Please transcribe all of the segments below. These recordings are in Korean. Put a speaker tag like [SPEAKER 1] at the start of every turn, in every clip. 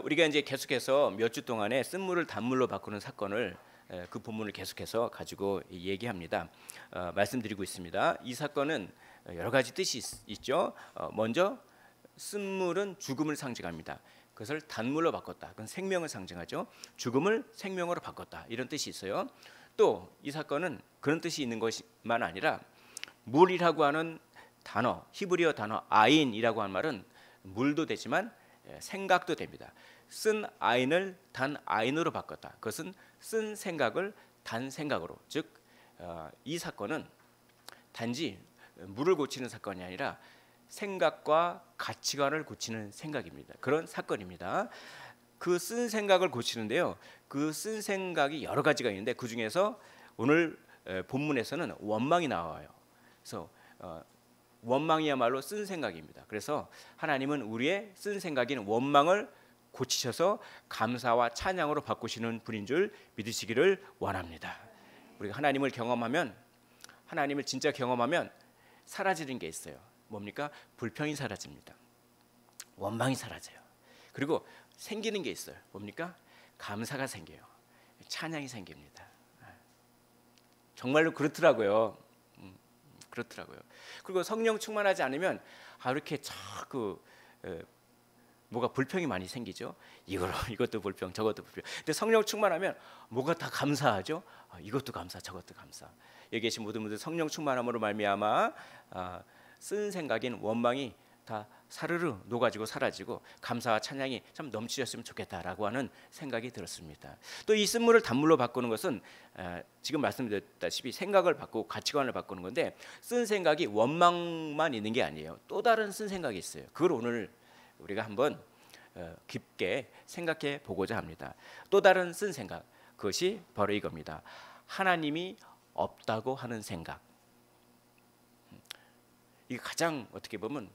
[SPEAKER 1] 우리가 이제 계속해서 몇 주 동안에 쓴물을 단물로 바꾸는 사건을 그 본문을 계속해서 가지고 얘기합니다. 말씀드리고 있습니다. 이 사건은 여러 가지 뜻이 있죠. 먼저 쓴물은 죽음을 상징합니다. 그것을 단물로 바꿨다. 그건 생명을 상징하죠. 죽음을 생명으로 바꿨다. 이런 뜻이 있어요. 또 이 사건은 그런 뜻이 있는 것만 아니라 물이라고 하는 단어, 히브리어 단어 아인이라고 하는 말은 물도 되지만 생각도 됩니다. 쓴 아인을 단 아인으로 바꿨다. 그것은 쓴 생각을 단 생각으로. 즉 이 사건은 단지 물을 고치는 사건이 아니라 생각과 가치관을 고치는 생각입니다. 그런 사건입니다. 그 쓴 생각을 고치는데요. 그 쓴 생각이 여러 가지가 있는데 그 중에서 오늘 본문에서는 원망이 나와요. 그래서 원망이야말로 쓴 생각입니다. 그래서 하나님은 우리의 쓴 생각인 원망을 고치셔서 감사와 찬양으로 바꾸시는 분인 줄 믿으시기를 원합니다. 우리가 하나님을 경험하면, 하나님을 진짜 경험하면 사라지는 게 있어요. 뭡니까? 불평이 사라집니다. 원망이 사라져요. 그리고 생기는 게 있어요. 뭡니까? 감사가 생겨요. 찬양이 생깁니다. 정말로 그렇더라고요. 그렇더라고요. 그리고 성령 충만하지 않으면 이렇게 자꾸 뭐가 불평이 많이 생기죠. 이것도 불평, 저것도 불평. 근데 성령 충만하면 뭐가 다 감사하죠. 이것도 감사, 저것도 감사. 여기 계신 모든 분들 성령 충만함으로 말미암아 쓴 생각인 원망이 다 사르르 녹아지고 사라지고 감사와 찬양이 참 넘치셨으면 좋겠다라고 하는 생각이 들었습니다. 또 이 쓴물을 단물로 바꾸는 것은 지금 말씀드렸다시피 생각을 바꾸고 가치관을 바꾸는 건데, 쓴 생각이 원망만 있는 게 아니에요. 또 다른 쓴 생각이 있어요. 그걸 오늘 우리가 한번 깊게 생각해 보고자 합니다. 또 다른 쓴 생각, 그것이 바로 이겁니다. 하나님이 없다고 하는 생각. 이게 가장 어떻게 보면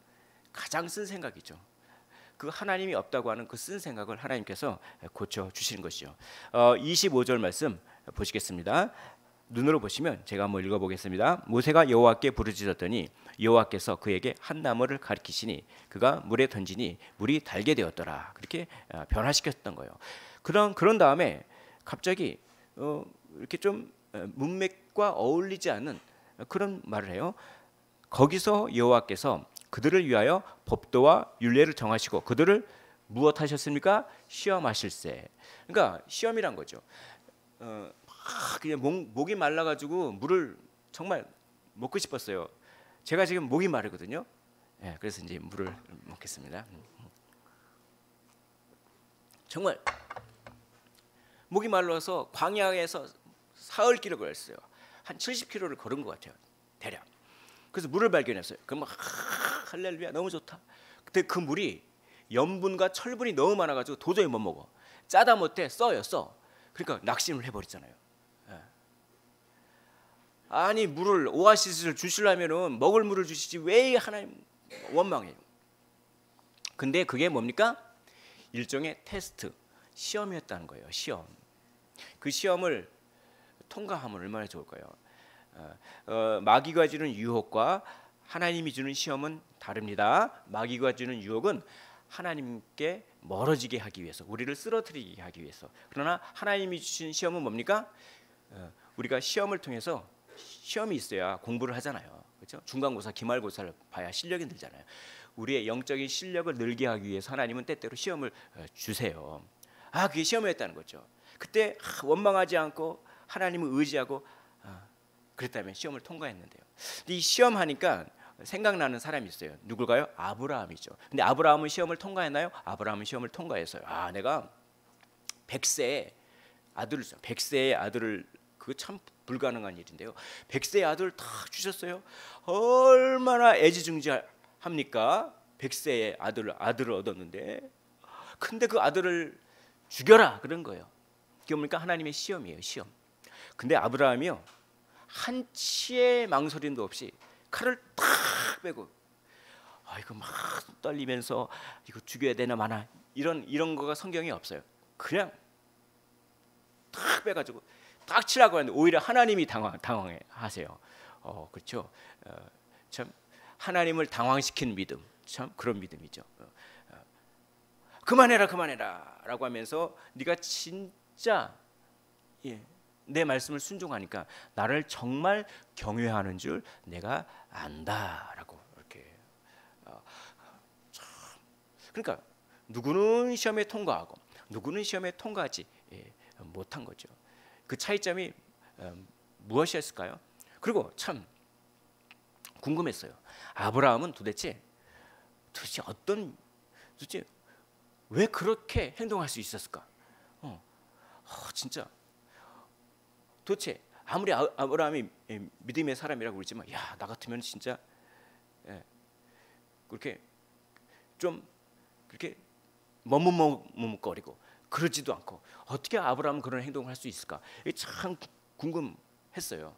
[SPEAKER 1] 가장 쓴 생각이죠. 그 하나님이 없다고 하는 그 쓴 생각을 하나님께서 고쳐 주시는 것이죠. 25절 말씀 보시겠습니다. 눈으로 보시면 제가 한번 읽어보겠습니다. 모세가 여호와께 부르짖었더니 여호와께서 그에게 한 나무를 가리키시니 그가 물에 던지니 물이 달게 되었더라. 그렇게 변화시켰던 거예요. 그런 다음에 갑자기 이렇게 좀 문맥과 어울리지 않는 그런 말을 해요. 거기서 여호와께서 그들을 위하여 법도와 율례를 정하시고 그들을 무엇하셨습니까? 시험하실세. 그러니까 시험이란 거죠. 그냥 목이 말라가지고 물을 정말 먹고 싶었어요. 제가 지금 목이 마르거든요. 그래서 이제 물을 먹겠습니다. 정말 목이 말라서 광야에서 사흘 길을 걸었어요. 한 70km를 걸은 것 같아요. 대략. 그래서 물을 발견했어요. 그럼 할렐루야 너무 좋다. 근데 그 물이 염분과 철분이 너무 많아가지고 도저히 못 먹어. 짜다 못해 써요. 그러니까 낙심을 해버리잖아요. 아니 물을 오아시스를 주시려면은 먹을 물을 주시지 왜 하나님 원망해요. 근데 그게 뭡니까? 일종의 테스트, 시험이었다는 거예요. 시험. 그 시험을 통과하면 얼마나 좋을까요? 마귀가 주는 유혹과 하나님이 주는 시험은 다릅니다. 마귀가 주는 유혹은 하나님께 멀어지게 하기 위해서, 우리를 쓰러뜨리게 하기 위해서. 그러나 하나님이 주신 시험은 뭡니까? 우리가 시험을 통해서, 시험이 있어야 공부를 하잖아요. 그렇죠? 중간고사, 기말고사를 봐야 실력이 늘잖아요. 우리의 영적인 실력을 늘게 하기 위해서 하나님은 때때로 시험을 주세요. 그게 시험이었다는 거죠. 그때 원망하지 않고 하나님을 의지하고 그랬다면 시험을 통과했는데요. 근데 이 시험하니까 생각나는 사람이 있어요. 누굴까요? 아브라함이죠. 근데 아브라함은 시험을 통과했나요? 아브라함은 시험을 통과했어요. 내가 100세의 아들을 그거 참 불가능한 일인데요. 100세의 아들을 다 주셨어요. 얼마나 애지중지합니까? 100세의 아들을 얻었는데, 근데 그 아들을 죽여라 그런 거예요. 그게 뭡니까? 하나님의 시험이에요. 시험. 근데 아브라함이요, 한치의 망설임도 없이 칼을 탁 빼고, 이거 막 떨리면서 이거 죽여야 되나 마나 이런 거가 성경에 없어요. 그냥 탁 빼가지고 딱 치라고 하는데 오히려 하나님이 당황하세요. 그렇죠. 참 하나님을 당황시킨 믿음, 참 그런 믿음이죠. 그만해라라고 하면서 네가 진짜 내 말씀을 순종하니까 나를 정말 경외하는 줄 내가 안다라고 이렇게. 그러니까 누구는 시험에 통과하고 누구는 시험에 통과하지 못한 거죠. 그 차이점이 무엇이었을까요? 그리고 참 궁금했어요. 아브라함은 도대체 왜 그렇게 행동할 수 있었을까? 진짜 도대체 아무리 아브라함이 믿음의 사람이라고 그러지만 나 같으면 진짜 그렇게 좀 그렇게 머뭇머뭇거리고 그러지도 않고 어떻게 아브라함은 그런 행동을 할 수 있을까? 참 궁금했어요.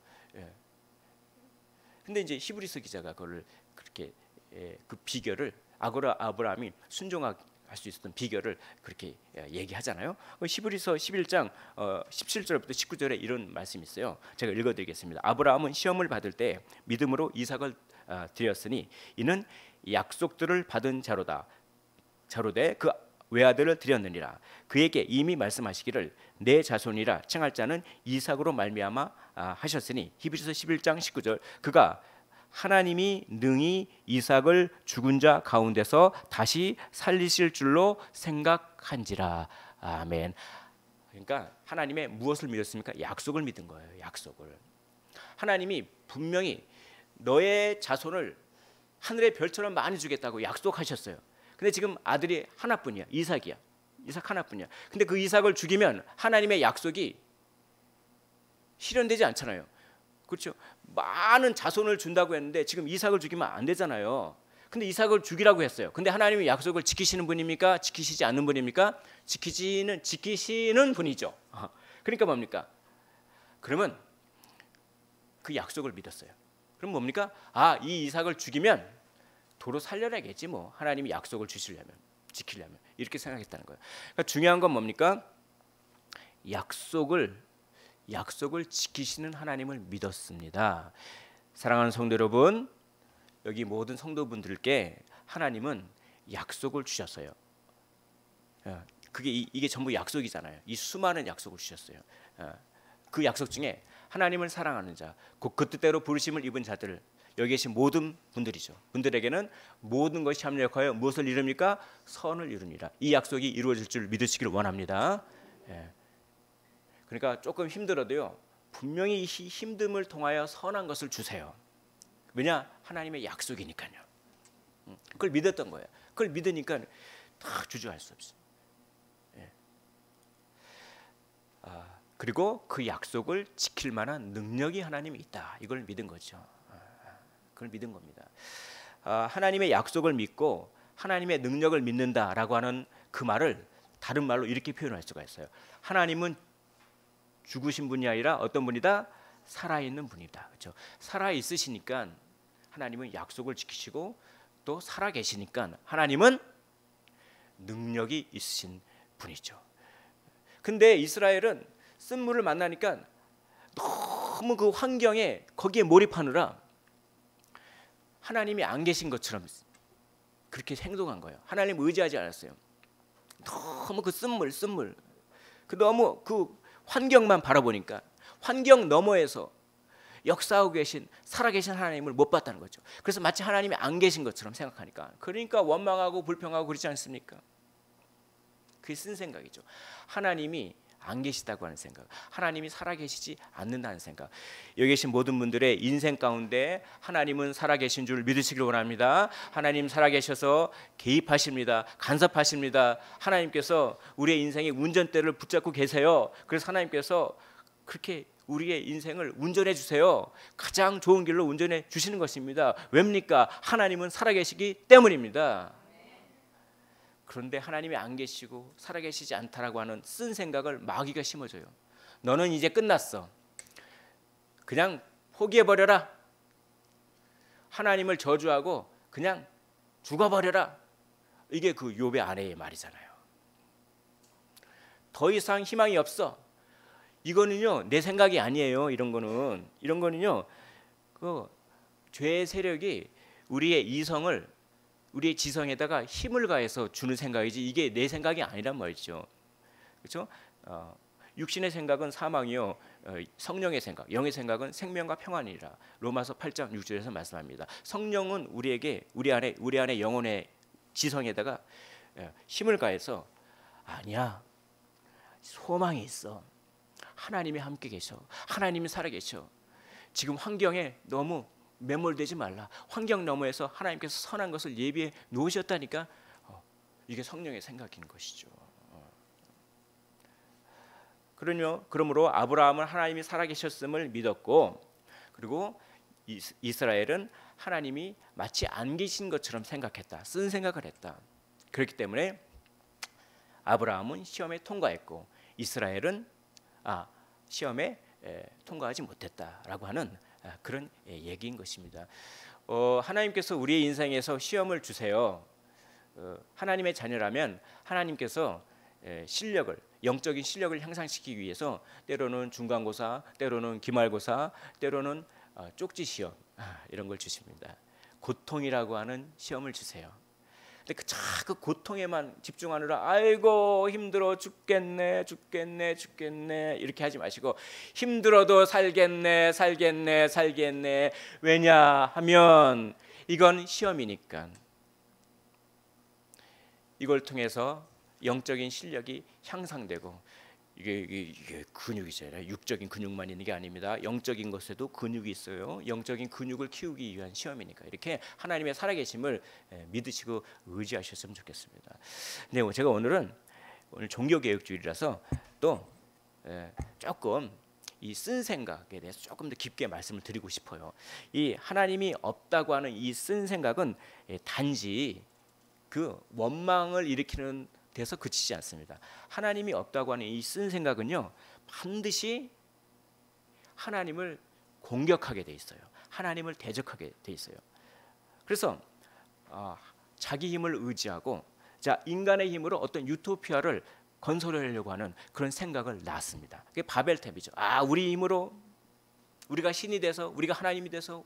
[SPEAKER 1] 근데 이제 히브리서 기자가 그걸 그렇게 그 비결을 아브라함이 순종할 수 있었던 비결을 그렇게 얘기하잖아요. 히브리서 11장 17절부터 19절에 이런 말씀이 있어요. 제가 읽어드리겠습니다. 아브라함은 시험을 받을 때 믿음으로 이삭을 드렸으니 이는 약속들을 받은 자로되 그 외아들을 드렸느니라. 그에게 이미 말씀하시기를 내 자손이라 칭할 자는 이삭으로 말미암아 하셨으니 히브리서 11장 19절 그가 하나님이 능히 이삭을 죽은 자 가운데서 다시 살리실 줄로 생각한지라. 아멘. 그러니까 하나님의 무엇을 믿었습니까? 약속을 믿은 거예요. 약속을. 하나님이 분명히 너의 자손을 하늘의 별처럼 많이 주겠다고 약속하셨어요. 근데 지금 아들이 하나뿐이야. 이삭이야. 이삭 하나뿐이야. 근데 그 이삭을 죽이면 하나님의 약속이 실현되지 않잖아요. 그렇죠? 많은 자손을 준다고 했는데 지금 이삭을 죽이면 안 되잖아요. 근데 이삭을 죽이라고 했어요. 근데 하나님의 약속을 지키시는 분입니까? 지키시지 않는 분입니까? 지키시는 분이죠. 그러니까 뭡니까? 그러면 그 약속을 믿었어요. 그럼 뭡니까? 이 이삭을 죽이면 도로 살려야겠지 뭐. 하나님이 약속을 주시려면, 지키려면 이렇게 생각했다는 거예요. 그러니까 중요한 건 뭡니까? 약속을 지키시는 하나님을 믿었습니다. 사랑하는 성도 여러분, 여기 모든 성도분들께 하나님은 약속을 주셨어요. 이게 전부 약속이잖아요. 이 수많은 약속을 주셨어요. 그 약속 중에 하나님을 사랑하는 자, 그 뜻대로 부르심을 입은 자들, 여기 계신 모든 분들이죠. 분들에게는 모든 것이 합력하여 무엇을 이룹니까? 선을 이루니라. 이 약속이 이루어질 줄 믿으시기를 원합니다. 그러니까 조금 힘들어도요, 분명히 이 힘듦을 통하여 선한 것을 주세요. 왜냐? 하나님의 약속이니까요. 그걸 믿었던 거예요. 그걸 믿으니까 다 주저할 수 없어요. 그리고 그 약속을 지킬 만한 능력이 하나님이 있다. 이걸 믿은 거죠. 그걸 믿은 겁니다. 하나님의 약속을 믿고 하나님의 능력을 믿는다라고 하는 그 말을 다른 말로 이렇게 표현할 수가 있어요. 하나님은 죽으신 분이 아니라 어떤 분이다? 살아있는 분이다. 그렇죠? 살아 있으시니까 하나님은 약속을 지키시고 또 살아 계시니까 하나님은 능력이 있으신 분이죠. 근데 이스라엘은 쓴물을 만나니까 너무 그 환경에 거기에 몰입하느라 하나님이 안 계신 것처럼 그렇게 행동한 거예요. 하나님 의지하지 않았어요. 너무 그 쓴물 너무 그 환경만 바라보니까 환경 너머에서 역사하고 계신 살아계신 하나님을 못 봤다는 거죠. 그래서 마치 하나님이 안 계신 것처럼 생각하니까 그러니까 원망하고 불평하고 그러지 않습니까? 그게 쓴 생각이죠. 하나님이 안 계시다고 하는 생각, 하나님이 살아계시지 않는다는 생각. 여기 계신 모든 분들의 인생 가운데 하나님은 살아계신 줄 믿으시길 원합니다. 하나님 살아계셔서 개입하십니다. 간섭하십니다. 하나님께서 우리의 인생의 운전대를 붙잡고 계세요. 그래서 하나님께서 그렇게 우리의 인생을 운전해 주세요. 가장 좋은 길로 운전해 주시는 것입니다. 왜입니까? 하나님은 살아계시기 때문입니다. 그런데 하나님이 안 계시고 살아계시지 않다라고 하는 쓴 생각을 마귀가 심어줘요. 너는 이제 끝났어. 그냥 포기해버려라. 하나님을 저주하고 그냥 죽어버려라. 이게 그 욥의 아내의 말이잖아요. 더 이상 희망이 없어. 이거는요 내 생각이 아니에요. 이런 거는요 그 죄의 세력이 우리의 이성을 우리의 지성에다가 힘을 가해서 주는 생각이지 이게 내 생각이 아니란 말이죠. 그렇죠? 육신의 생각은 사망이요, 성령의 생각, 영의 생각은 생명과 평안이라. 로마서 8장 6절에서 말씀합니다. 성령은 우리 안에 영혼의 지성에다가 힘을 가해서 아니야, 소망이 있어. 하나님이 함께 계셔. 하나님이 살아 계셔. 지금 환경에 너무 매몰되지 말라. 환경 너머에서 하나님께서 선한 것을 예비해 놓으셨다니까. 이게 성령의 생각인 것이죠. 그러므로 아브라함은 하나님이 살아계셨음을 믿었고, 그리고 이스라엘은 하나님이 마치 안 계신 것처럼 생각했다. 쓴 생각을 했다. 그렇기 때문에 아브라함은 시험에 통과했고 이스라엘은 시험에 통과하지 못했다라고 하는 그런 얘기인 것입니다. 하나님께서 우리의 인생에서 시험을 주세요. 하나님의 자녀라면 하나님께서 영적인 실력을 향상시키기 위해서 때로는 중간고사, 때로는 기말고사, 때로는 쪽지 시험, 이런 걸 주십니다. 고통이라고 하는 시험을 주세요. 근데 그 고통에만 집중하느라 아이고 힘들어 죽겠네 이렇게 하지 마시고, 힘들어도 살겠네 왜냐하면 이건 시험이니까. 이걸 통해서 영적인 실력이 향상되고, 이게 근육이잖아요. 육적인 근육만 있는 게 아닙니다. 영적인 것에도 근육이 있어요. 영적인 근육을 키우기 위한 시험이니까 이렇게 하나님의 살아계심을 믿으시고 의지하셨으면 좋겠습니다. 근데 제가 오늘 종교개혁주의라서 또 조금 이 쓴 생각에 대해서 조금 더 깊게 말씀을 드리고 싶어요. 이 하나님이 없다고 하는 이 쓴 생각은 단지 그 원망을 일으키는 데서 그치지 않습니다. 하나님이 없다고 하는 이 쓴 생각은요, 반드시 하나님을 공격하게 돼 있어요. 하나님을 대적하게 돼 있어요. 그래서 자기 힘을 의지하고 인간의 힘으로 어떤 유토피아를 건설하려고 하는 그런 생각을 낳습니다. 그게 바벨탑이죠. 우리 힘으로 우리가 신이 돼서, 우리가 하나님이 돼서,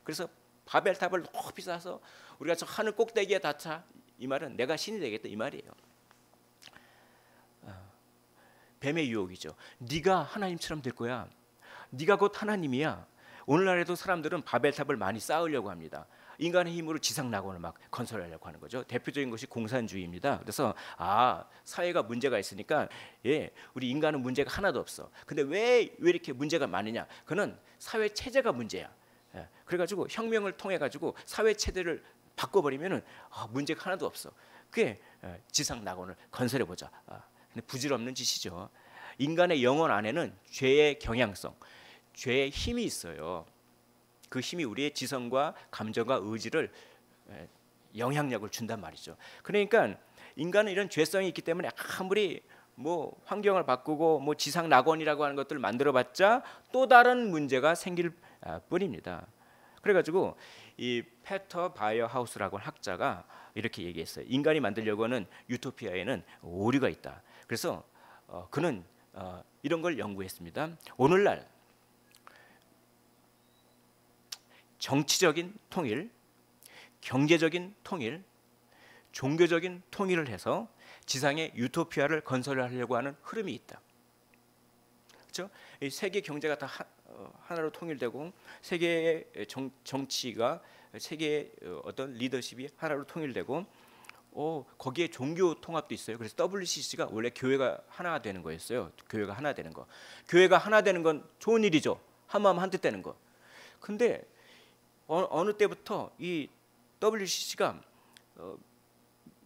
[SPEAKER 1] 그래서 바벨탑을 높이 쌓아서 우리가 저 하늘 꼭대기에 닿자. 이 말은 내가 신이 되겠다 이 말이에요. 뱀의 유혹이죠. 네가 하나님처럼 될 거야. 네가 곧 하나님이야. 오늘날에도 사람들은 바벨탑을 많이 쌓으려고 합니다. 인간의 힘으로 지상낙원을 막 건설하려고 하는 거죠. 대표적인 것이 공산주의입니다. 그래서 사회가 문제가 있으니까 우리 인간은 문제가 하나도 없어. 근데 왜 이렇게 문제가 많으냐? 그는 사회 체제가 문제야. 그래가지고 혁명을 통해 가지고 사회 체제를 바꿔버리면은 문제가 하나도 없어. 그게 지상낙원을 건설해 보자. 근데 부질없는 짓이죠. 인간의 영혼 안에는 죄의 경향성, 죄의 힘이 있어요. 그 힘이 우리의 지성과 감정과 의지를 영향력을 준단 말이죠. 그러니까 인간은 이런 죄성이 있기 때문에 아무리 환경을 바꾸고 지상 낙원이라고 하는 것들을 만들어봤자 또 다른 문제가 생길 뿐입니다. 그래가지고 이 페터 바이어 하우스라고 하는 학자가 이렇게 얘기했어요. 인간이 만들려고 하는 유토피아에는 오류가 있다. 그래서 그는 이런 걸 연구했습니다. 오늘날 정치적인 통일, 경제적인 통일, 종교적인 통일을 해서 지상의 유토피아를 건설하려고 하는 흐름이 있다. 그렇죠? 이 세계 경제가 다 하나로 통일되고 세계의 정치가, 세계의 어떤 리더십이 하나로 통일되고 거기에 종교 통합도 있어요. 그래서 WCC가 원래 교회가 하나 되는 거였어요. 교회가 하나 되는 거. 교회가 하나 되는 건 좋은 일이죠. 한 마음 한뜻 되는 거. 근데 어느 때부터 이 WCC가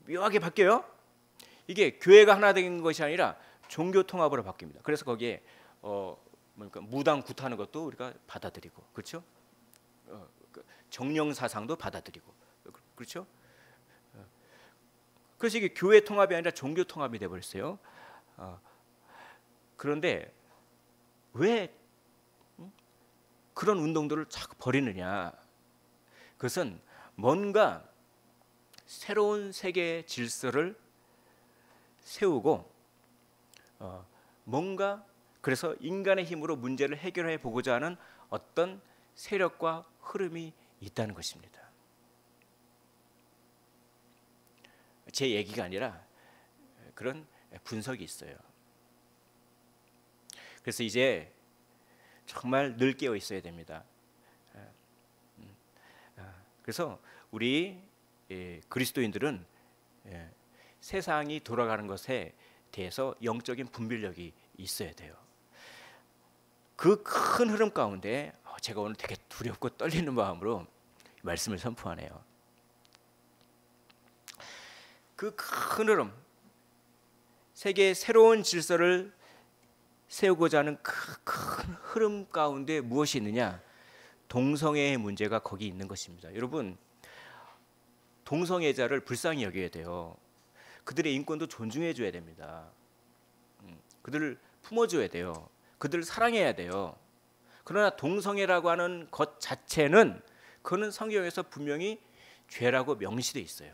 [SPEAKER 1] 묘하게 바뀌어요. 이게 교회가 하나 되는 것이 아니라 종교 통합으로 바뀝니다. 그래서 거기에 무당 굿하는 것도 우리가 받아들이고, 그렇죠? 정령 사상도 받아들이고, 그렇죠? 그래서 이게 교회 통합이 아니라 종교 통합이 돼버렸어요. 그런데 왜 그런 운동들을 자꾸 벌이느냐? 그것은 뭔가 새로운 세계 질서를 세우고 뭔가 그래서 인간의 힘으로 문제를 해결해 보고자 하는 어떤 세력과 흐름이 있다는 것입니다. 제 얘기가 아니라 그런 분석이 있어요. 그래서 이제 정말 늘 깨어 있어야 됩니다. 그래서 우리 그리스도인들은 세상이 돌아가는 것에 대해서 영적인 분별력이 있어야 돼요. 그 큰 흐름 가운데 제가 오늘 되게 두렵고 떨리는 마음으로 말씀을 선포하네요. 그 큰 흐름, 세계의 새로운 질서를 세우고자 하는 그 큰 흐름 가운데 무엇이 있느냐? 동성애의 문제가 거기 있는 것입니다. 여러분, 동성애자를 불쌍히 여겨야 돼요. 그들의 인권도 존중해 줘야 됩니다. 그들을 품어줘야 돼요. 그들을 사랑해야 돼요. 그러나 동성애라고 하는 것 자체는 그는 성경에서 분명히 죄라고 명시되어 있어요.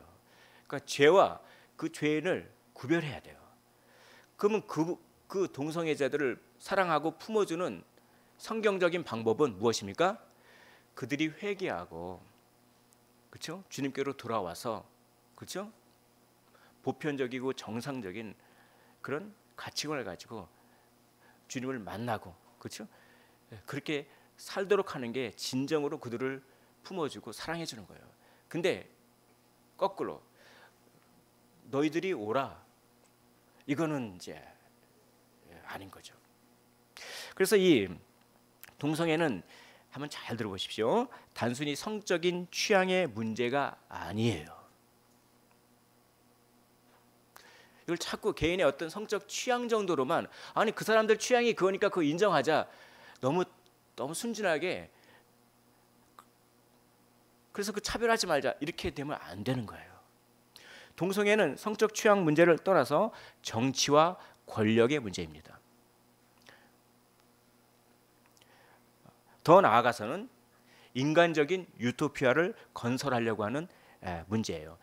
[SPEAKER 1] 그러니까 죄와 그 죄인을 구별해야 돼요. 그러면 그 동성애자들을 사랑하고 품어주는 성경적인 방법은 무엇입니까? 그들이 회개하고, 그렇죠? 주님께로 돌아와서, 그렇죠? 보편적이고 정상적인 그런 가치관을 가지고 주님을 만나고, 그렇죠? 그렇게 살도록 하는 게 진정으로 그들을 품어주고 사랑해 주는 거예요. 근데 거꾸로 너희들이 오라, 이거는 이제 아닌 거죠. 그래서 이 동성애는 한번 잘 들어보십시오. 단순히 성적인 취향의 문제가 아니에요. 이걸 자꾸 개인의 어떤 성적 취향 정도로만, 아니 그 사람들 취향이 그거니까 그거 인정하자, 너무 순진하게, 그래서 그 차별하지 말자, 이렇게 되면 안 되는 거예요. 동성애는 성적 취향 문제를 떠나서 정치와 권력의 문제입니다. 더 나아가서는 인간적인 유토피아를 건설하려고 하는 문제예요.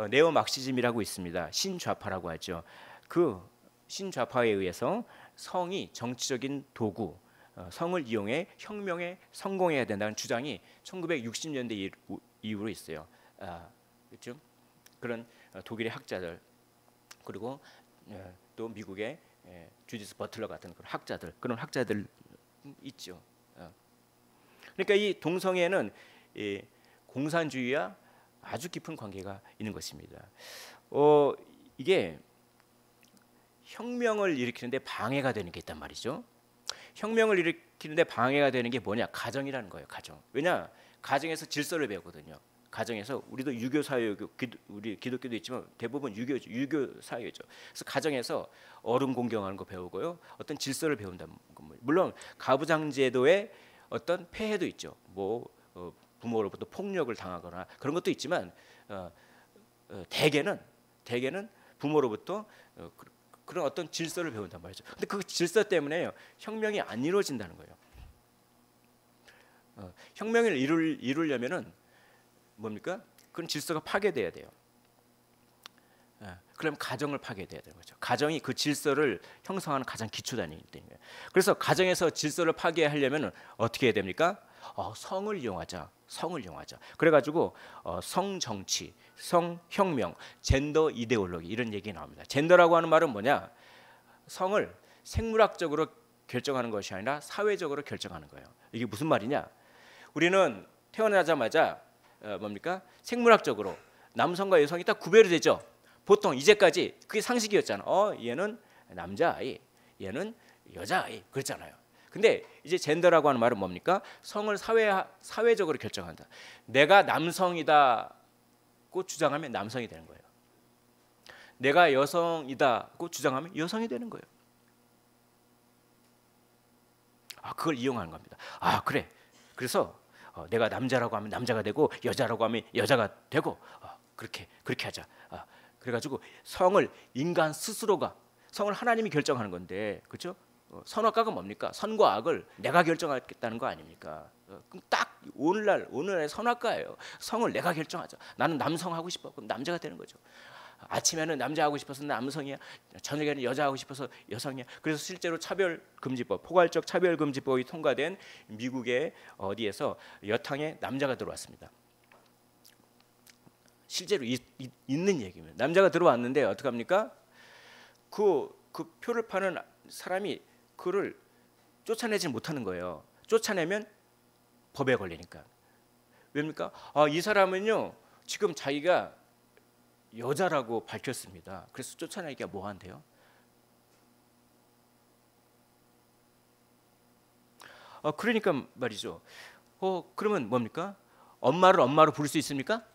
[SPEAKER 1] 네오막시즘이라고 있습니다. 신좌파라고 하죠. 그 신좌파에 의해서 성이 정치적인 도구, 성을 이용해 혁명에 성공해야 된다는 주장이 1960년대 이후로 있어요. 그렇죠? 그런 독일의 학자들, 그리고 또 미국의 주디스 버틀러 같은 그런 학자들 있죠. 그러니까 이 동성애는 공산주의와 아주 깊은 관계가 있는 것입니다. 이게 혁명을 일으키는데 방해가 되는 게 있단 말이죠. 혁명을 일으키는데 방해가 되는 게 뭐냐? 가정이라는 거예요. 가정. 왜냐? 가정에서 질서를 배우거든요. 가정에서, 우리도 유교 사회고, 우리 기독교도 있지만 대부분 유교 사회죠. 그래서 가정에서 어른 공경하는 거 배우고요, 어떤 질서를 배운다는 겁니다. 물론 가부장제도의 어떤 폐해도 있죠. 부모로부터 폭력을 당하거나 그런 것도 있지만, 대개는 부모로부터 그런 어떤 질서를 배운단 말이죠. 근데 그 질서 때문에 혁명이 안 이루어진다는 거예요. 혁명을 이루려면은 뭡니까? 그런 질서가 파괴돼야 돼요. 그러면 가정을 파괴돼야 되는 거죠. 가정이 그 질서를 형성하는 가장 기초단위이기 때문에. 그래서 가정에서 질서를 파괴하려면 어떻게 해야 됩니까? 성을 이용하자. 그래가지고 성정치, 성혁명, 젠더 이데올로기, 이런 얘기 나옵니다. 젠더라고 하는 말은 뭐냐? 성을 생물학적으로 결정하는 것이 아니라 사회적으로 결정하는 거예요. 이게 무슨 말이냐? 우리는 태어나자마자 뭡니까? 생물학적으로 남성과 여성이 딱 구별이 되죠. 보통 이제까지 그게 상식이었잖아. 얘는 남자아이, 얘는 여자아이, 그랬잖아요. 근데 이제 젠더라고 하는 말은 뭡니까? 성을 사회적으로 결정한다. 내가 남성이다고 주장하면 남성이 되는 거예요. 내가 여성이다고 주장하면 여성이 되는 거예요. 그걸 이용하는 겁니다. 그래. 그래서 내가 남자라고 하면 남자가 되고, 여자라고 하면 여자가 되고, 그렇게 하자. 그래가지고 성을 인간 스스로가, 성을 하나님이 결정하는 건데, 그렇죠? 선악과가 뭡니까? 선과 악을 내가 결정하겠다는 거 아닙니까? 그럼 딱 오늘날의 선악과예요. 성을 내가 결정하자. 나는 남성 하고 싶어. 그럼 남자가 되는 거죠. 아침에는 남자 하고 싶어서 남성이야. 저녁에는 여자 하고 싶어서 여성이야. 그래서 실제로 차별금지법, 포괄적 차별금지법이 통과된 미국의 어디에서 여탕에 남자가 들어왔습니다. 실제로 있는 얘기입니다. 남자가 들어왔는데 어떡합니까? 그 표를 파는 사람이 그를 쫓아내지 못하는 거예요. 쫓아내면 법에 걸리니까. 왜입니까? 이 사람은요 지금 자기가 여자라고 밝혔습니다. 그래서 쫓아내기가 뭐한데요? 그러니까 말이죠. 그러면 뭡니까? 엄마를 엄마로 부를 수 있습니까?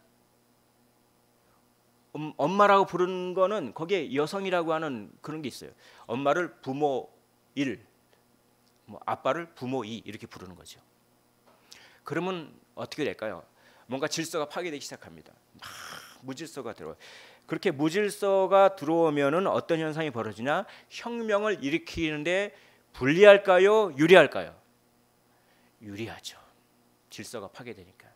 [SPEAKER 1] 엄마라고 부르는 거는 거기에 여성이라고 하는 그런 게 있어요. 엄마를 부모 1, 아빠를 부모 2 이렇게 부르는 거죠. 그러면 어떻게 될까요? 뭔가 질서가 파괴되기 시작합니다. 막 무질서가 들어와요. 그렇게 무질서가 들어오면은 어떤 현상이 벌어지냐? 혁명을 일으키는데 불리할까요? 유리할까요? 유리하죠. 질서가 파괴되니까.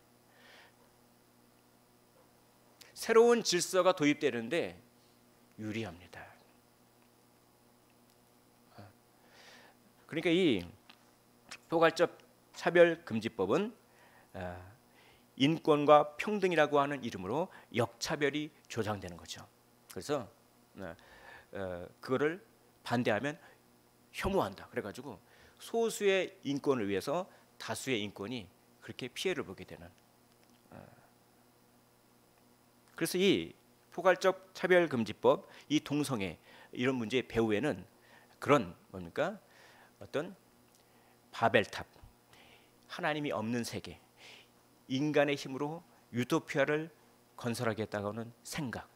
[SPEAKER 1] 새로운 질서가 도입되는데 유리합니다. 그러니까 이 포괄적 차별금지법은 인권과 평등이라고 하는 이름으로 역차별이 조장되는 거죠. 그래서 그거를 반대하면 혐오한다. 그래가지고 소수의 인권을 위해서 다수의 인권이 그렇게 피해를 보게 되는. 그래서 이 포괄적 차별금지법, 이 동성애 이런 문제의 배후에는 그런 뭡니까? 어떤 바벨탑, 하나님이 없는 세계, 인간의 힘으로 유토피아를 건설하겠다고 하는 생각,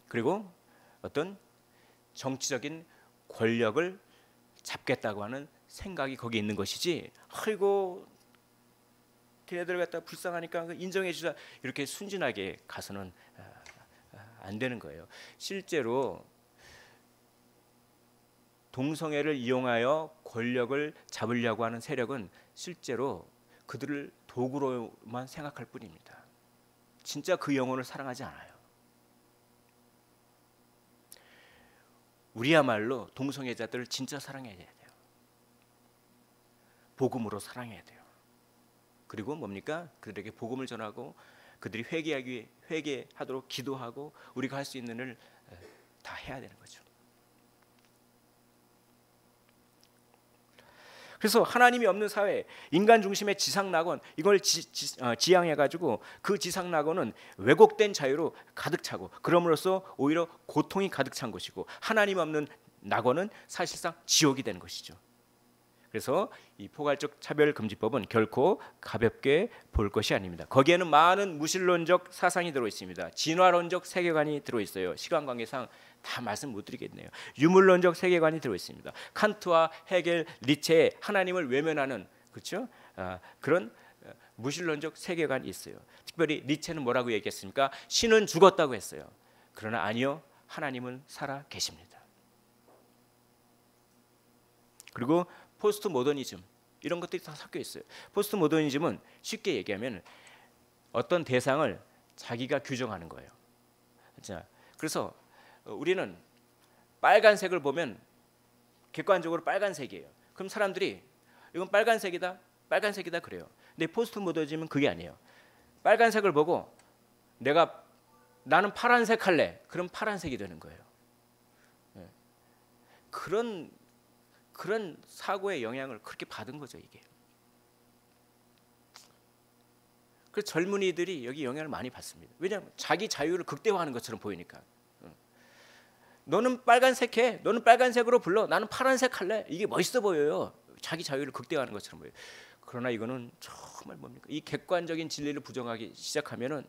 [SPEAKER 1] 그리고 어떤 정치적인 권력을 잡겠다고 하는 생각이 거기 있는 것이지. 아이고 걔네들 갖다 불쌍하니까 인정해 주자 이렇게 순진하게 가서는 안 되는 거예요. 실제로 동성애를 이용하여 권력을 잡으려고 하는 세력은 실제로 그들을 도구로만 생각할 뿐입니다. 진짜 그 영혼을 사랑하지 않아요. 우리야말로 동성애자들을 진짜 사랑해야 돼요. 복음으로 사랑해야 돼요. 그리고 뭡니까? 그들에게 복음을 전하고 그들이 회개하도록 기도하고 우리가 할 수 있는 일을 다 해야 되는 거죠. 그래서 하나님이 없는 사회, 인간 중심의 지상낙원, 이걸 지향해가지고 그 지상낙원은 왜곡된 자유로 가득 차고, 그럼으로써 오히려 고통이 가득 찬 것이고, 하나님 없는 낙원은 사실상 지옥이 되는 것이죠. 그래서 이 포괄적 차별금지법은 결코 가볍게 볼 것이 아닙니다. 거기에는 많은 무신론적 사상이 들어 있습니다. 진화론적 세계관이 들어 있어요. 시간 관계상 다 말씀 못 드리겠네요. 유물론적 세계관이 들어 있습니다. 칸트와 헤겔, 니체의 하나님을 외면하는, 그렇죠? 그런 무신론적 세계관이 있어요. 특별히 니체는 뭐라고 얘기했습니까? 신은 죽었다고 했어요. 그러나 아니요, 하나님은 살아 계십니다. 그리고 포스트 모더니즘 이런 것들이 다 섞여 있어요. 포스트 모더니즘은 쉽게 얘기하면 어떤 대상을 자기가 규정하는 거예요. 자, 그래서 우리는 빨간색을 보면 객관적으로 빨간색이에요. 그럼 사람들이 이건 빨간색이다, 빨간색이다 그래요. 근데 포스트 모더니즘은 그게 아니에요. 빨간색을 보고 나는 파란색 할래. 그럼 파란색이 되는 거예요. 그런 사고의 영향을 그렇게 받은 거죠, 이게. 그래서 젊은이들이 여기 영향을 많이 받습니다. 왜냐하면 자기 자유를 극대화하는 것처럼 보이니까. 너는 빨간색 해, 너는 빨간색으로 불러, 나는 파란색 할래. 이게 멋있어 보여요. 자기 자유를 극대화하는 것처럼 보여요. 그러나 이거는 정말 뭡니까? 이 객관적인 진리를 부정하기 시작하면은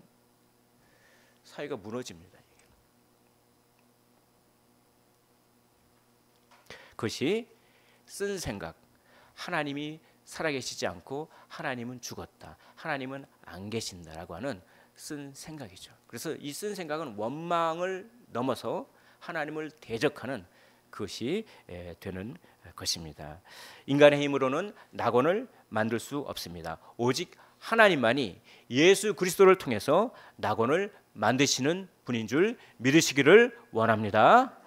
[SPEAKER 1] 사회가 무너집니다. 그것이 쓴 생각, 하나님이 살아계시지 않고 하나님은 죽었다, 하나님은 안 계신다라고 하는 쓴 생각이죠. 그래서 이 쓴 생각은 원망을 넘어서 하나님을 대적하는 그것이 되는 것입니다. 인간의 힘으로는 낙원을 만들 수 없습니다. 오직 하나님만이 예수 그리스도를 통해서 낙원을 만드시는 분인 줄 믿으시기를 원합니다.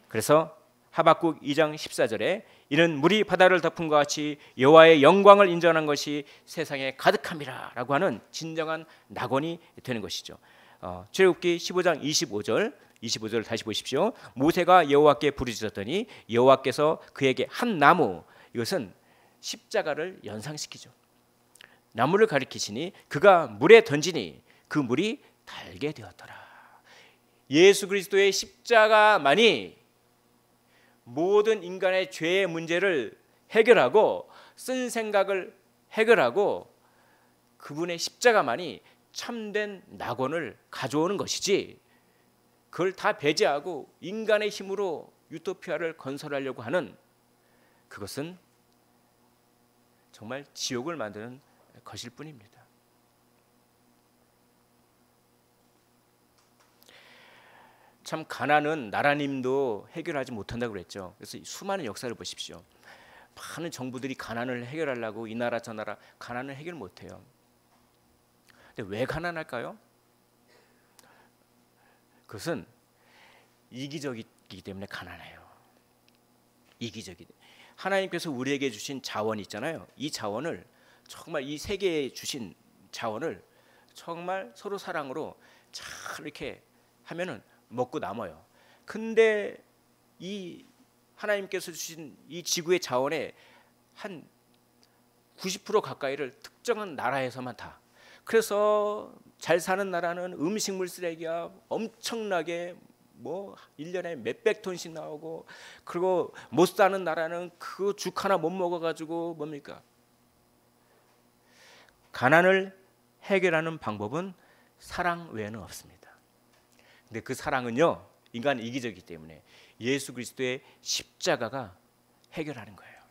[SPEAKER 1] 그래서 하박국 2장 14절에 이는 물이 바다를 덮은 것 같이 여호와의 영광을 인정하는 것이 세상에 가득함이라라고 하는 진정한 낙원이 되는 것이죠. 출애굽기 15장 25절 다시 보십시오. 모세가 여호와께 부르짖었더니 여호와께서 그에게 한 나무, 이것은 십자가를 연상시키죠. 나무를 가리키시니 그가 물에 던지니 그 물이 달게 되었더라. 예수 그리스도의 십자가만이 모든 인간의 죄의 문제를 해결하고 쓴 생각을 해결하고 그분의 십자가만이 참된 낙원을 가져오는 것이지, 그걸 다 배제하고 인간의 힘으로 유토피아를 건설하려고 하는 그것은 정말 지옥을 만드는 것일 뿐입니다. 참 가난은 나라님도 해결하지 못한다고 그랬죠. 그래서 수많은 역사를 보십시오. 많은 정부들이 가난을 해결하려고 이 나라 저 나라 가난을 해결 못해요. 근데 왜 가난할까요? 그것은 이기적이기 때문에 가난해요. 이기적이. 하나님께서 우리에게 주신 자원이 있잖아요. 이 자원을 정말 이 세계에 주신 자원을 정말 서로 사랑으로 잘 이렇게 하면은 먹고 남아요. 근데 이 하나님께서 주신 이 지구의 자원의 한 90% 가까이를 특정한 나라에서만 다. 그래서 잘 사는 나라는 음식물 쓰레기가 엄청나게 뭐 1년에 몇백 톤씩 나오고, 그리고 못 사는 나라는 그 죽 하나 못 먹어가지고 뭡니까? 가난을 해결하는 방법은 사랑 외에는 없습니다. 근데 그 사랑은요, 인간은 이기적이기 때문에 예수 그리스도의 십자가가 해결하는 거예요.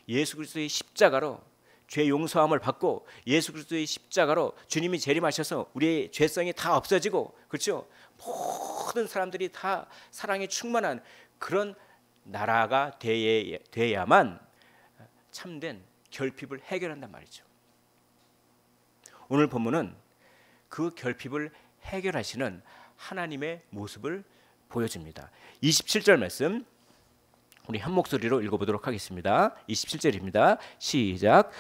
[SPEAKER 1] 예수 그리스도의 십자가로 죄 용서함을 받고 예수 그리스도의 십자가로 주님이 재림하셔서 우리의 죄성이 다 없어지고, 그렇죠? 모든 사람들이 다 사랑에 충만한 그런 나라가 돼야만 참된 결핍을 해결한단 말이죠. 오늘 본문은 그 결핍을 해결하시는 하나님의 모습을 보여줍니다. 27절 말씀 우리 한 목소리로 읽어보도록 하겠습니다. 27절입니다. 시작.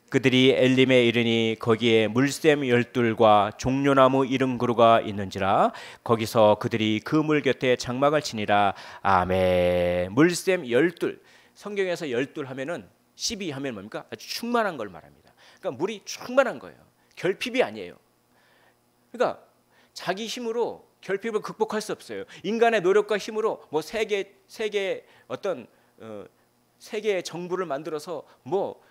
[SPEAKER 1] 그들이 엘림에 이르니 거기에 물샘 12과 종려나무 70그루가 있는지라 거기서 그들이 그 물 곁에 장막을 치니라. 아멘. 물샘 12. 성경에서 12 하면은 12 하면 뭡니까? 아주 충만한 걸 말합니다. 그러니까 물이 충만한 거예요. 결핍이 아니에요. 그러니까 자기 힘으로 결핍을 극복할 수 없어요. 인간의 노력과 힘으로 뭐 세계 어떤 세계의 정부를 만들어서 뭐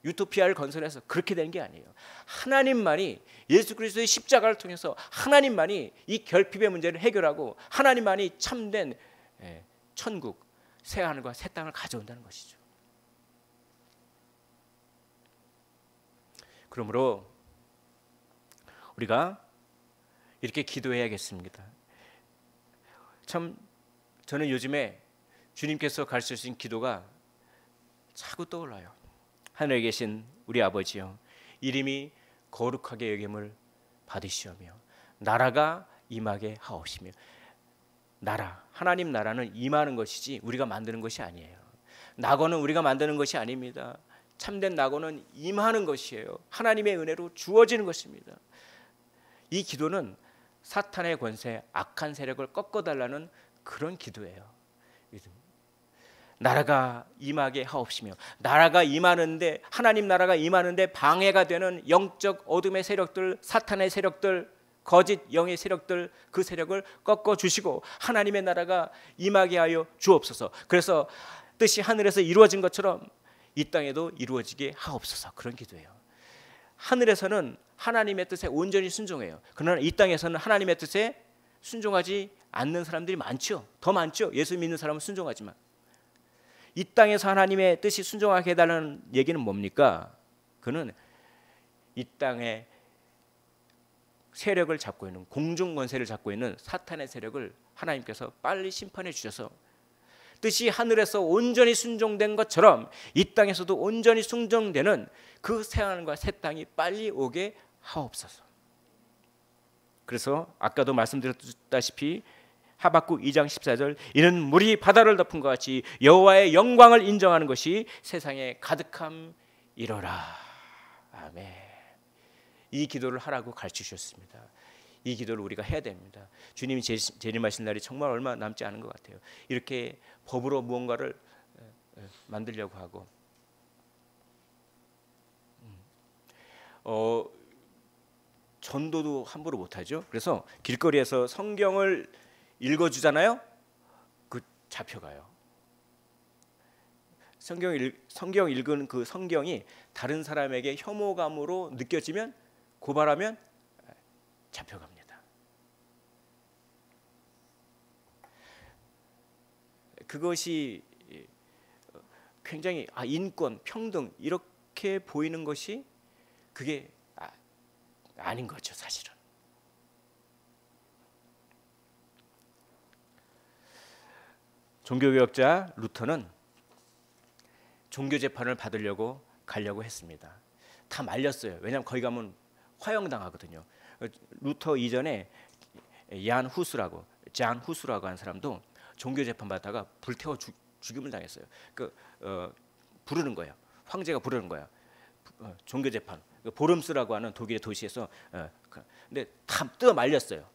[SPEAKER 1] 유토피아를 건설해서 그렇게 되는 게 아니에요. 하나님만이 예수 그리스도의 십자가를 통해서 하나님만이 이 결핍의 문제를 해결하고 하나님만이 참된 천국, 새 하늘과 새 땅을 가져온다는 것이죠. 그러므로 우리가 이렇게 기도해야겠습니다. 참 저는 요즘에 주님께서 가르쳐 주신 기도가 자꾸 떠올라요. 하늘에 계신 우리 아버지여, 이름이 거룩하게 여김을 받으시오며 나라가 임하게 하옵시며. 나라, 하나님 나라는 임하는 것이지 우리가 만드는 것이 아니에요. 낙원은 우리가 만드는 것이 아닙니다. 참된 낙원은 임하는 것이에요. 하나님의 은혜로 주어지는 것입니다. 이 기도는 사탄의 권세, 악한 세력을 꺾어달라는 그런 기도예요. 나라가 임하게 하옵시며. 나라가 임하는데, 하나님 나라가 임하는데 방해가 되는 영적 어둠의 세력들, 사탄의 세력들, 거짓 영의 세력들, 그 세력을 꺾어주시고 하나님의 나라가 임하게 하여 주옵소서. 그래서 뜻이 하늘에서 이루어진 것처럼 이 땅에도 이루어지게 하옵소서. 그런 기도예요. 하늘에서는 하나님의 뜻에 온전히 순종해요. 그러나 이 땅에서는 하나님의 뜻에 순종하지 않는 사람들이 많죠. 더 많죠. 예수 믿는 사람은 순종하지만 이 땅에서 하나님의 뜻이 순종하게 해달라는 얘기는 뭡니까? 그는 이 땅에 세력을 잡고 있는, 공중 권세를 잡고 있는 사탄의 세력을 하나님께서 빨리 심판해 주셔서 뜻이 하늘에서 온전히 순종된 것처럼 이 땅에서도 온전히 순종되는 그 새하늘과 새 땅이 빨리 오게 하옵소서. 그래서 아까도 말씀드렸다시피 하박국 2장 14절 이는 물이 바다를 덮은 것 같이 여호와의 영광을 인정하는 것이 세상에 가득함이로라. 아멘. 이 기도를 하라고 가르쳐 주셨습니다. 이 기도를 우리가 해야 됩니다. 주님이 재림하실 날이 정말 얼마 남지 않은 것 같아요. 이렇게 법으로 무언가를 만들려고 하고 전도도 함부로 못하죠. 그래서 길거리에서 성경을 읽어주잖아요. 그 잡혀가요. 성경 읽은 그 성경이 다른 사람에게 혐오감으로 느껴지면 고발하면 잡혀갑니다. 그것이 굉장히 인권, 평등 이렇게 보이는 것이 그게 아닌 거죠, 사실은. 종교개혁자 루터는 종교 재판을 받으려고 가려고 했습니다. 다 말렸어요. 왜냐하면 거기 가면 화형당하거든요. 루터 이전에 잔 후스라고 한 사람도 종교 재판 받다가 불태워 죽임을 당했어요. 부르는 거예요. 황제가 부르는 거야. 종교 재판. 보름스라고 하는 독일의 도시에서 근데 다 뜯어 말렸어요.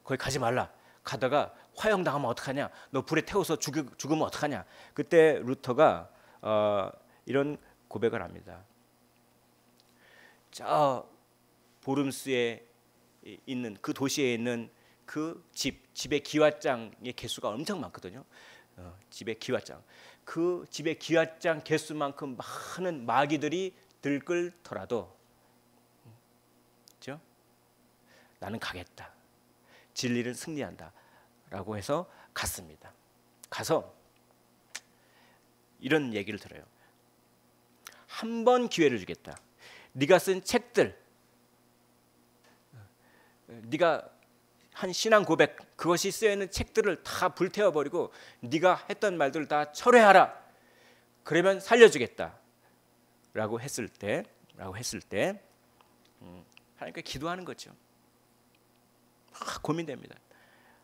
[SPEAKER 1] 거기 가지 말라. 가다가 화형당하면 어떡하냐? 너 불에 태워서 죽으면 어떡하냐? 그때 루터가 이런 고백을 합니다. 저 보름스에 있는 그 도시에 있는 그 집의 기와장의 개수가 엄청 많거든요. 집의 기와장. 그 집의 기와장 개수만큼 많은 마귀들이 들끓더라도 그렇죠? 나는 가겠다. 진리는 승리한다. 라고 해서 갔습니다. 가서 이런 얘기를 들어요. 한 번 기회를 주겠다. 네가 쓴 책들, 네가 한 신앙 고백, 그것이 쓰여있는 책들을 다 불태워버리고 네가 했던 말들을 다 철회하라. 그러면 살려주겠다. 라고 했을 때 하나님께 기도하는 거죠. 막 고민됩니다.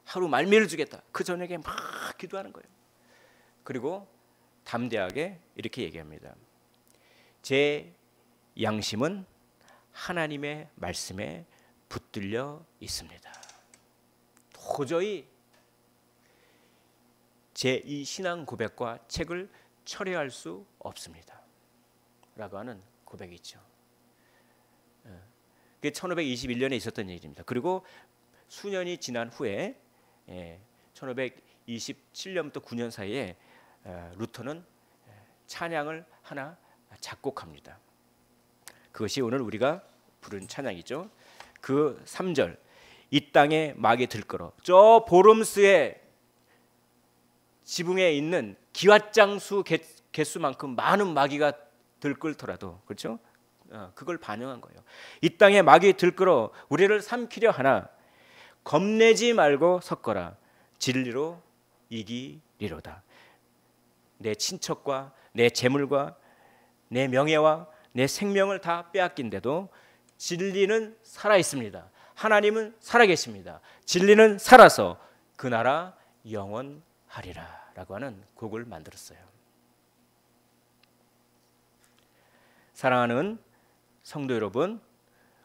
[SPEAKER 1] 하루 말미를 주겠다. 그 저녁에 막 기도하는 거예요. 그리고 담대하게 이렇게 얘기합니다. 제 양심은 하나님의 말씀에 붙들려 있습니다. 도저히 제 이 신앙 고백과 책을 철회할 수 없습니다. 라고 하는 고백이 있죠. 그게 1521년에 있었던 얘기입니다. 그리고 수년이 지난 후에 1527년부터 9년 사이에 루터는 찬양을 하나 작곡합니다. 그것이 오늘 우리가 부른 찬양이죠. 그 3절 이 땅에 마귀 들끓어 저 보름스의 지붕에 있는 기왓장수 개수만큼 많은 마귀가 들끓더라도 그렇죠? 그걸 반영한 거예요. 이 땅에 마귀 들끓어 우리를 삼키려 하나 겁내지 말고 섰거라. 진리로 이기리로다. 내 친척과 내 재물과 내 명예와 내 생명을 다 빼앗긴데도 진리는 살아 있습니다. 하나님은 살아 계십니다. 진리는 살아서 그 나라 영원하리라 라고 하는 곡을 만들었어요. 사랑하는 성도 여러분,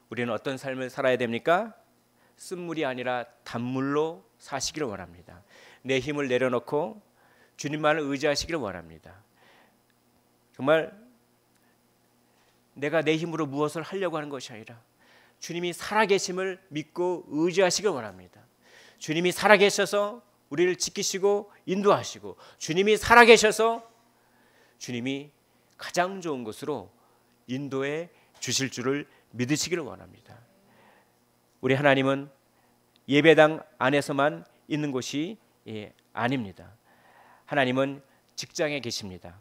[SPEAKER 1] 우리는 어떤 삶을 살아야 됩니까? 쓴물이 아니라 단물로 사시기를 원합니다. 내 힘을 내려놓고 주님만을 의지하시기를 원합니다. 정말 내가 내 힘으로 무엇을 하려고 하는 것이 아니라 주님이 살아계심을 믿고 의지하시길 원합니다. 주님이 살아계셔서 우리를 지키시고 인도하시고 주님이 살아계셔서 주님이 가장 좋은 것으로 인도해 주실 줄을 믿으시기를 원합니다. 우리 하나님은 예배당 안에서만 있는 곳이 아닙니다. 하나님은 직장에 계십니다.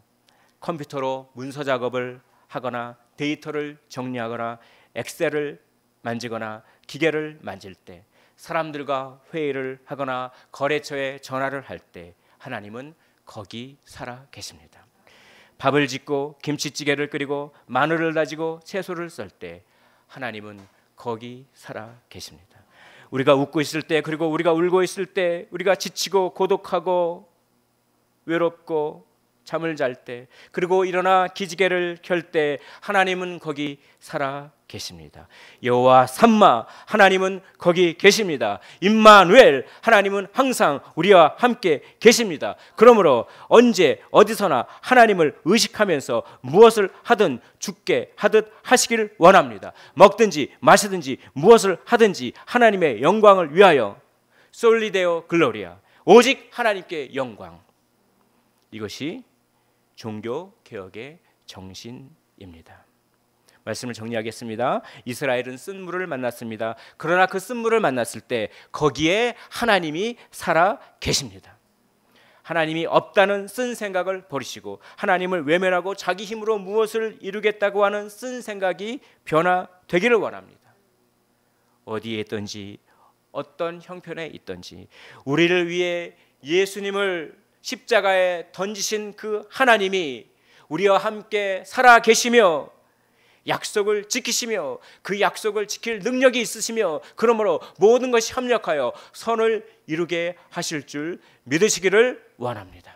[SPEAKER 1] 컴퓨터로 문서 작업을 하거나 데이터를 정리하거나 엑셀을 만지거나 기계를 만질 때, 사람들과 회의를 하거나 거래처에 전화를 할 때 하나님은 거기 살아 계십니다. 밥을 짓고 김치찌개를 끓이고 마늘을 다지고 채소를 썰 때 하나님은 거기 살아 계십니다. 우리가 웃고 있을 때, 그리고 우리가 울고 있을 때, 우리가 지치고 고독하고 외롭고 잠을 잘 때, 그리고 일어나 기지개를 켤 때 하나님은 거기 살아 계십니다. 여호와 삼마, 하나님은 거기 계십니다. 임마누엘, 하나님은 항상 우리와 함께 계십니다. 그러므로 언제 어디서나 하나님을 의식하면서 무엇을 하든 죽게 하듯 하시기를 원합니다. 먹든지 마시든지 무엇을 하든지 하나님의 영광을 위하여, 솔리데오 글로리아, 오직 하나님께 영광. 이것이 종교 개혁의 정신입니다. 말씀을 정리하겠습니다. 이스라엘은 쓴물을 만났습니다. 그러나 그 쓴물을 만났을 때 거기에 하나님이 살아 계십니다. 하나님이 없다는 쓴 생각을 버리시고 하나님을 외면하고 자기 힘으로 무엇을 이루겠다고 하는 쓴 생각이 변화되기를 원합니다. 어디에 있든지 어떤 형편에 있든지 우리를 위해 예수님을 십자가에 던지신 그 하나님이 우리와 함께 살아 계시며 약속을 지키시며 그 약속을 지킬 능력이 있으시며 그러므로 모든 것이 협력하여 선을 이루게 하실 줄 믿으시기를 원합니다.